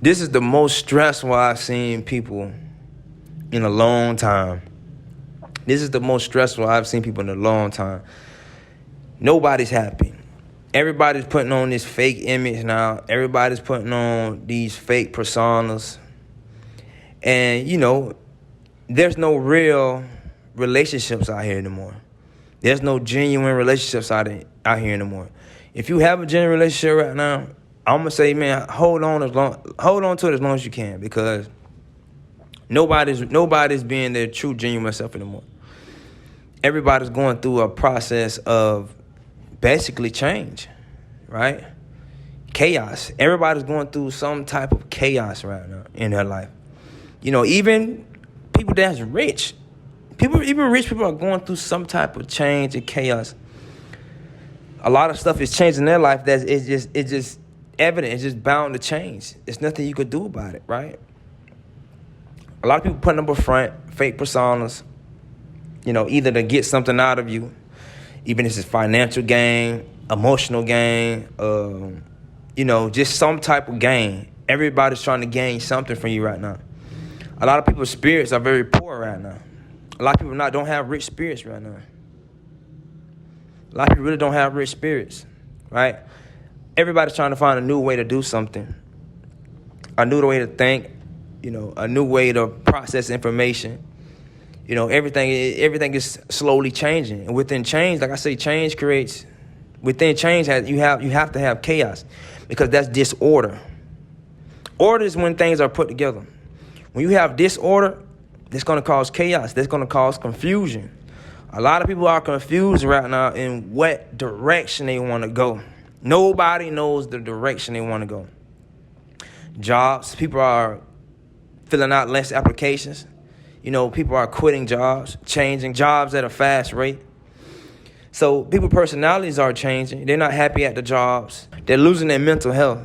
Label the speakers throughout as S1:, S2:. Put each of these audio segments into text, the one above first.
S1: This is the most stressful I've seen people in a long time. This is the most stressful I've seen people in a long time. Nobody's happy. Everybody's putting on this fake image now. Everybody's putting on these fake personas. And, there's no real relationships out here anymore. There's no genuine relationships out here anymore. If you have a genuine relationship right now, I'm going to say, man, hold on to it as long as you can, because nobody's being their true, genuine self anymore. Everybody's going through a process of basically change, right? Chaos. Everybody's going through some type of chaos right now in their life. Even people that's rich, even rich people are going through some type of change and chaos. A lot of stuff is changing in their life it's just evident. It's just bound to change. There's nothing you could do about it, right? A lot of people putting up a front, fake personas, either to get something out of you, even if it's financial gain, emotional gain, just some type of gain. Everybody's trying to gain something from you right now. A lot of people's spirits are very poor right now. A lot of people don't have rich spirits right now. A lot of people really don't have rich spirits, right? Everybody's trying to find a new way to do something, a new way to think, a new way to process information. Everything is slowly changing. And within change, like I say, change creates, within change, you have to have chaos, because that's disorder. Order is when things are put together. When you have disorder, that's going to cause chaos. That's going to cause confusion. A lot of people are confused right now in what direction they want to go. Nobody knows the direction they want to go. Jobs, people are filling out less applications. People are quitting jobs, changing jobs at a fast rate. So people's personalities are changing. They're not happy at the jobs. They're losing their mental health.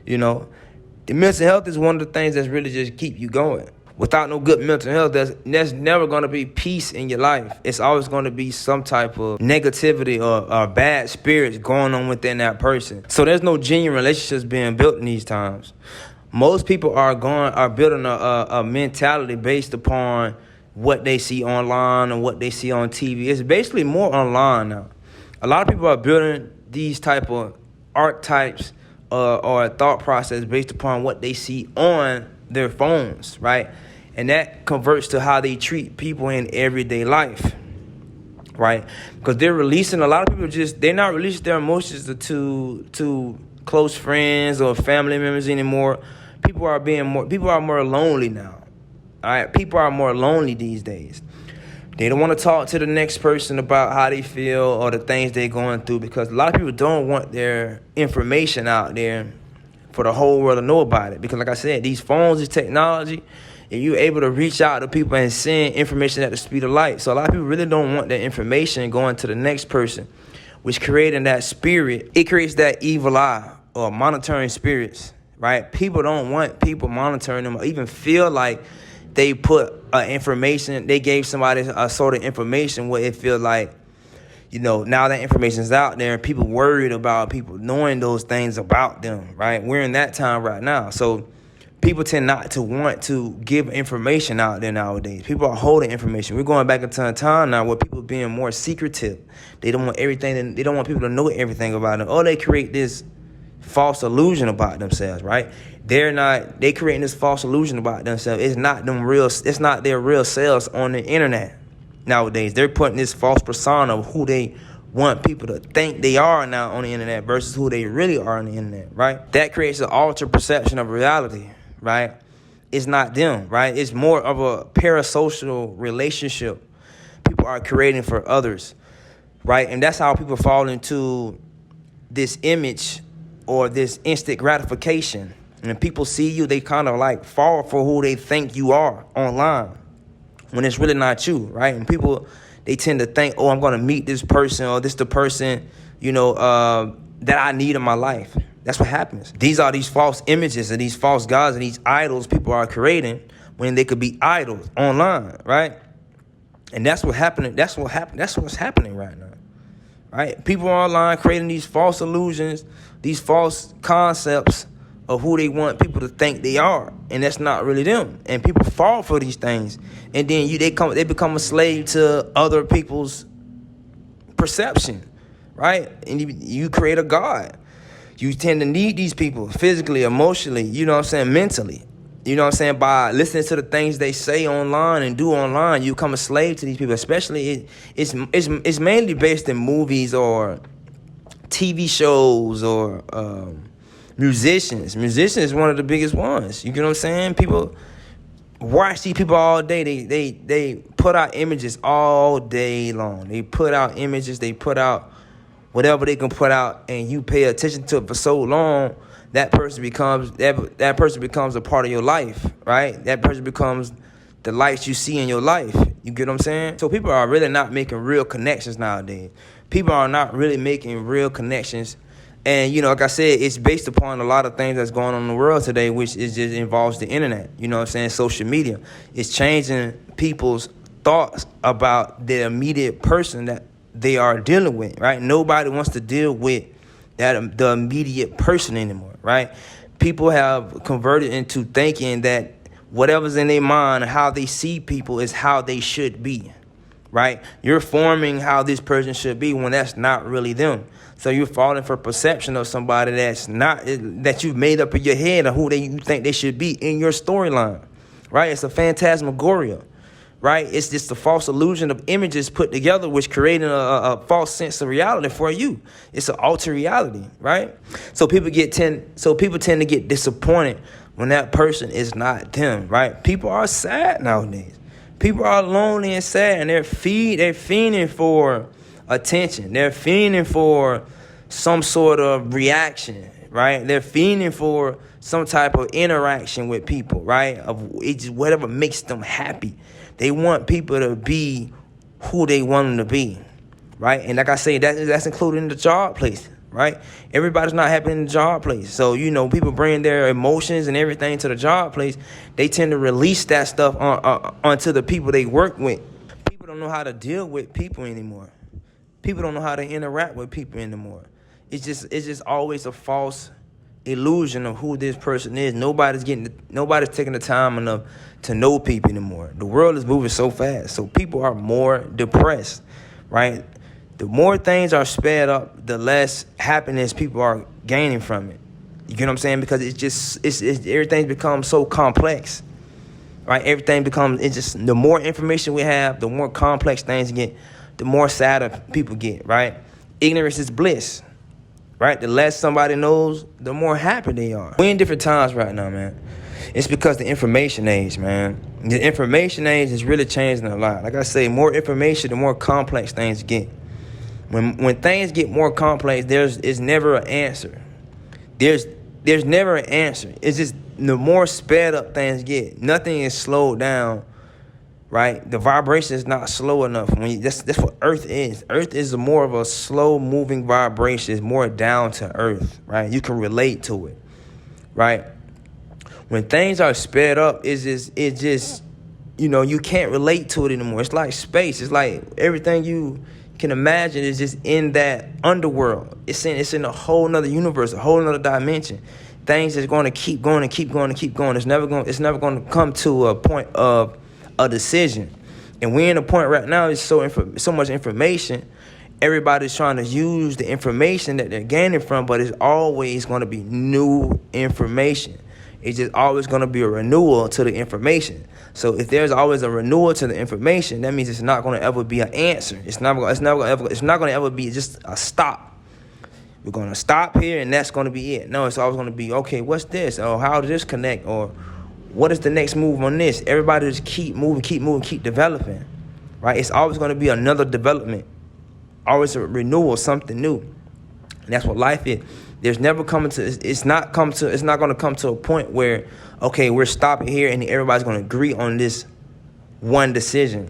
S1: The mental health is one of the things that's really just keep you going. Without no good mental health, there's never going to be peace in your life. It's always going to be some type of negativity or bad spirits going on within that person. So there's no genuine relationships being built in these times. Most people are building a mentality based upon what they see online and what they see on TV. It's basically more online now. A lot of people are building these type of archetypes or a thought process based upon what they see on their phones, right? And that converts to how they treat people in everyday life, right? Because they're releasing, a lot of people they're not releasing their emotions to close friends or family members anymore. People are more lonely now, all right? People are more lonely these days. They don't want to talk to the next person about how they feel or the things they're going through, because a lot of people don't want their information out there for the whole world to know about it. Because like I said, these phones, this technology, and you're able to reach out to people and send information at the speed of light. So a lot of people really don't want that information going to the next person, which creating that spirit. It creates that evil eye or monitoring spirits, right? People don't want people monitoring them or even feel like they put information, they gave somebody a sort of information where it feels like, now that information is out there, people worried about people knowing those things about them, right? We're in that time right now. So people tend not to want to give information out there nowadays. People are holding information. We're going back into a time now where people are being more secretive. They don't want everything. They don't want people to know everything about them. Or they create this false illusion about themselves, right? They creating this false illusion about themselves. It's not their real selves on the internet nowadays. They're putting this false persona of who they want people to think they are now on the internet versus who they really are on the internet, right? That creates an altered perception of reality, right? It's not them, right? It's more of a parasocial relationship people are creating for others, right? And that's how people fall into this image or this instant gratification. And when people see you, they kind of like fall for who they think you are online when it's really not you, right? And people, they tend to think, I'm going to meet this person or this the person, that I need in my life. That's what happens. These are these false images and these false gods and these idols people are creating when they could be idols online, right? And that's what's happening. That's what's happening right now, right? People are online creating these false illusions, these false concepts of who they want people to think they are, and that's not really them. And people fall for these things, and then they become a slave to other people's perception, right? And you create a god. You tend to need these people physically, emotionally, you know what I'm saying, mentally. You know what I'm saying? By listening to the things they say online and do online, you become a slave to these people. Especially, it's mainly based in movies or TV shows or musicians. Musicians is one of the biggest ones. You get what I'm saying? People watch these people all day. They put out images all day long. They put out images. They put out whatever they can put out, and you pay attention to it for so long. That person becomes a part of your life, right? That person becomes the lights you see in your life. You get what I'm saying? So people are really not making real connections nowadays. People are not really making real connections. And, you know, like I said, it's based upon a lot of things that's going on in the world today, which is just involves the internet. You know what I'm saying? Social media. It's changing people's thoughts about the immediate person that they are dealing with, right? Nobody wants to deal with the immediate person anymore, right? People have converted into thinking that whatever's in their mind, how they see people is how they should be, right? You're forming how this person should be when that's not really them. So you're falling for perception of somebody that you've made up in your head of who you think they should be in your storyline, right? It's a phantasmagoria, right? It's just a false illusion of images put together, which creating a false sense of reality for you. It's an altered reality, right? So people tend to get disappointed when that person is not them, right? People are sad nowadays. People are lonely and sad, and they're fiending for attention. They're fiending for some sort of reaction, right? They're fiending for some type of interaction with people, right? Whatever makes them happy. They want people to be who they want them to be, right? And like I say, that's included in the job place, right? Everybody's not happy in the job place. So, you know, people bring their emotions and everything to the job place. They tend to release that stuff onto the people they work with. People don't know how to deal with people anymore. People don't know how to interact with people anymore. It's just always a false illusion of who this person is. Nobody's taking the time enough to know people anymore. The world is moving so fast, so people are more depressed, right? The more things are sped up, the less happiness people are gaining from it. You get what I'm saying? Because everything's become so complex, right? The more information we have, the more complex things get, the more sadder people get, right? Ignorance is bliss, right? The less somebody knows, the more happy they are. We're in different times right now, man. It's because the information age, man. The information age is really changing a lot. Like I say, more information, the more complex things get. When things get more complex, there's never an answer. There's never an answer. It's just the more sped up things get, nothing is slowed down, right? The vibration is not slow enough. That's what Earth is. Earth is more of a slow moving vibration. It's more down to earth, right? You can relate to it, right? When things are sped up, it's just you know, you can't relate to it anymore. It's like space. It's like everything you can imagine is just in that underworld. It's in a whole nother universe, a whole nother dimension. Things is going to keep going and keep going and keep going. It's never going to come to a point of a decision. And we're in a point right now. It's so much information. Everybody's trying to use the information that they're gaining from, but it's always going to be new information. It's just always going to be a renewal to the information. So if there's always a renewal to the information, that means it's not going to ever be an answer. It's not going to ever be just a stop. We're going to stop here and that's going to be it. No, it's always going to be, okay, what's this? Or how does this connect? Or what is the next move on this? Everybody just keep moving, keep developing, right? It's always going to be another development, always a renewal, something new. And that's what life is. It's not going to come to a point where, okay, we're stopping here and everybody's going to agree on this one decision.